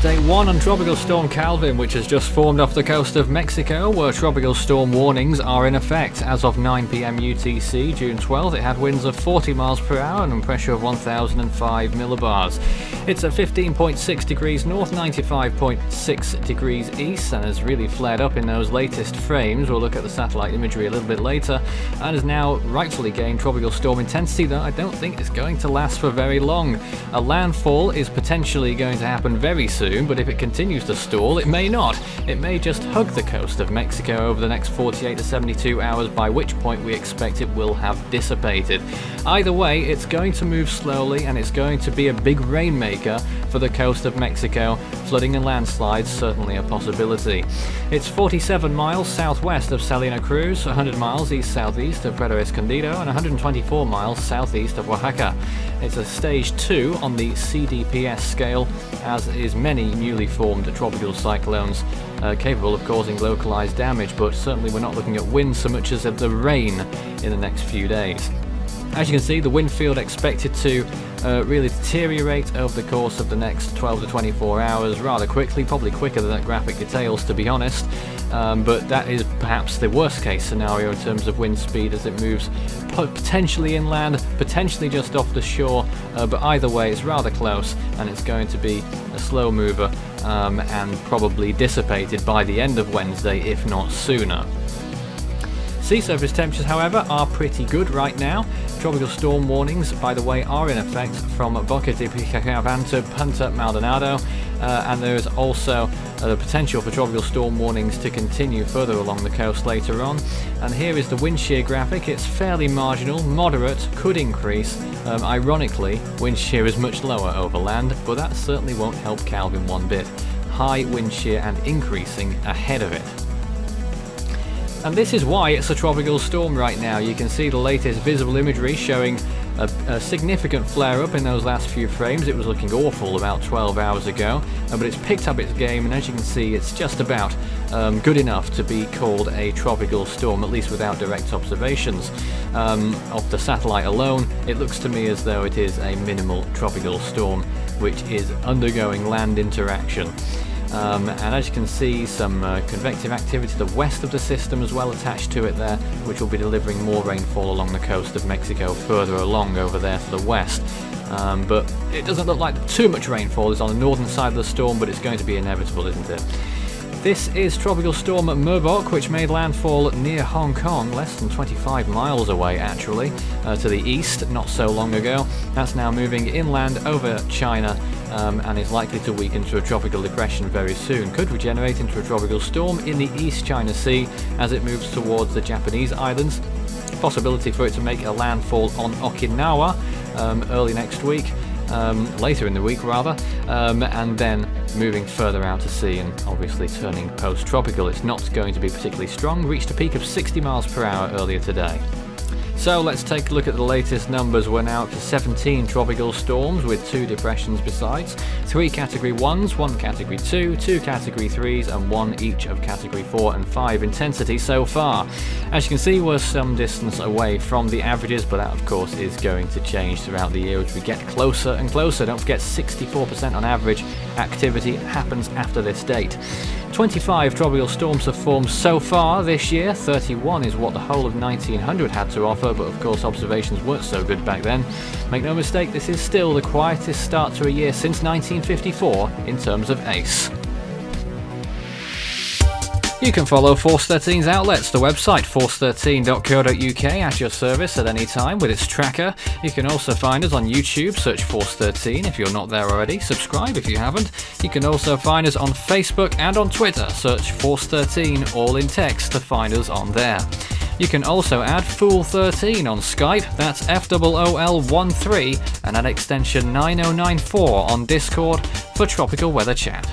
Update 1 on Tropical Storm Calvin, which has just formed off the coast of Mexico, where tropical storm warnings are in effect. As of 9 PM UTC, June 12th, it had winds of 40 miles per hour and a pressure of 1005 millibars. It's at 15.6 degrees north, 95.6 degrees east, and has really flared up in those latest frames. We'll look at the satellite imagery a little bit later, and has now rightfully gained tropical storm intensity, though I don't think it's going to last for very long. A landfall is potentially going to happen very soon, but if it continues to stall, it may not. It may just hug the coast of Mexico over the next 48 to 72 hours, by which point we expect it will have dissipated. Either way, it's going to move slowly, and it's going to be a big rainmaker for the coast of Mexico. Flooding and landslides certainly a possibility. It's 47 miles southwest of Salina Cruz, 100 miles east-southeast of Puerto Escondido, and 124 miles southeast of Oaxaca. It's a stage 2 on the CDPS scale, as is many newly formed tropical cyclones, capable of causing localized damage, but certainly we're not looking at wind so much as the rain in the next few days. As you can see, the wind field expected to really deteriorate over the course of the next 12 to 24 hours rather quickly, probably quicker than that graphic details, to be honest. But that is perhaps the worst case scenario in terms of wind speed, as it moves potentially inland, potentially just off the shore, but either way it's rather close, and it's going to be a slow mover and probably dissipated by the end of Wednesday, if not sooner. Sea surface temperatures, however, are pretty good right now. Tropical storm warnings, by the way, are in effect from Boca de Picacavan to Punta Maldonado, and there is also the potential for tropical storm warnings to continue further along the coast later on. And here is the wind shear graphic. It's fairly marginal, moderate, could increase. Ironically, wind shear is much lower over land, but that certainly won't help Calvin one bit. High wind shear and increasing ahead of it. And this is why it's a tropical storm right now. You can see the latest visible imagery showing a significant flare-up in those last few frames. It was looking awful about 12 hours ago, but it's picked up its game, and as you can see, it's just about good enough to be called a tropical storm, at least without direct observations. Of the satellite alone, it looks to me as though it is a minimal tropical storm, which is undergoing land interaction. And as you can see, some convective activity to the west of the system as well attached to it there, which will be delivering more rainfall along the coast of Mexico further along over there to the west. But it doesn't look like too much rainfall is on the northern side of the storm, but it's going to be inevitable, isn't it? This is Tropical Storm Merbok, which made landfall near Hong Kong, less than 25 miles away actually, to the east not so long ago. That's now moving inland over China, and is likely to weaken to a tropical depression very soon. Could regenerate into a tropical storm in the East China Sea as it moves towards the Japanese islands. Possibility for it to make a landfall on Okinawa early next week, later in the week rather, and then moving further out to sea and obviously turning post-tropical. It's not going to be particularly strong, reached a peak of 60 miles per hour earlier today. So let's take a look at the latest numbers. We're now up to 17 tropical storms with 2 depressions besides, 3 Category 1s, 1 Category 2, 2 Category 3s and 1 each of Category 4 and 5 intensity so far. As you can see, we're some distance away from the averages, but that of course is going to change throughout the year as we get closer and closer. Don't forget, 64% on average activity happens after this date. 25 tropical storms have formed so far this year. 31 is what the whole of 1900 had to offer, but of course observations weren't so good back then. Make no mistake, this is still the quietest start to a year since 1954 in terms of ACE. You can follow Force 13's outlets, the website force13.co.uk, at your service at any time with its tracker. You can also find us on YouTube, search Force 13 if you're not there already, subscribe if you haven't. You can also find us on Facebook and on Twitter, search Force 13 all in text to find us on there. You can also add Fool13 on Skype, that's FOOL13, and add extension 9094 on Discord for tropical weather chat.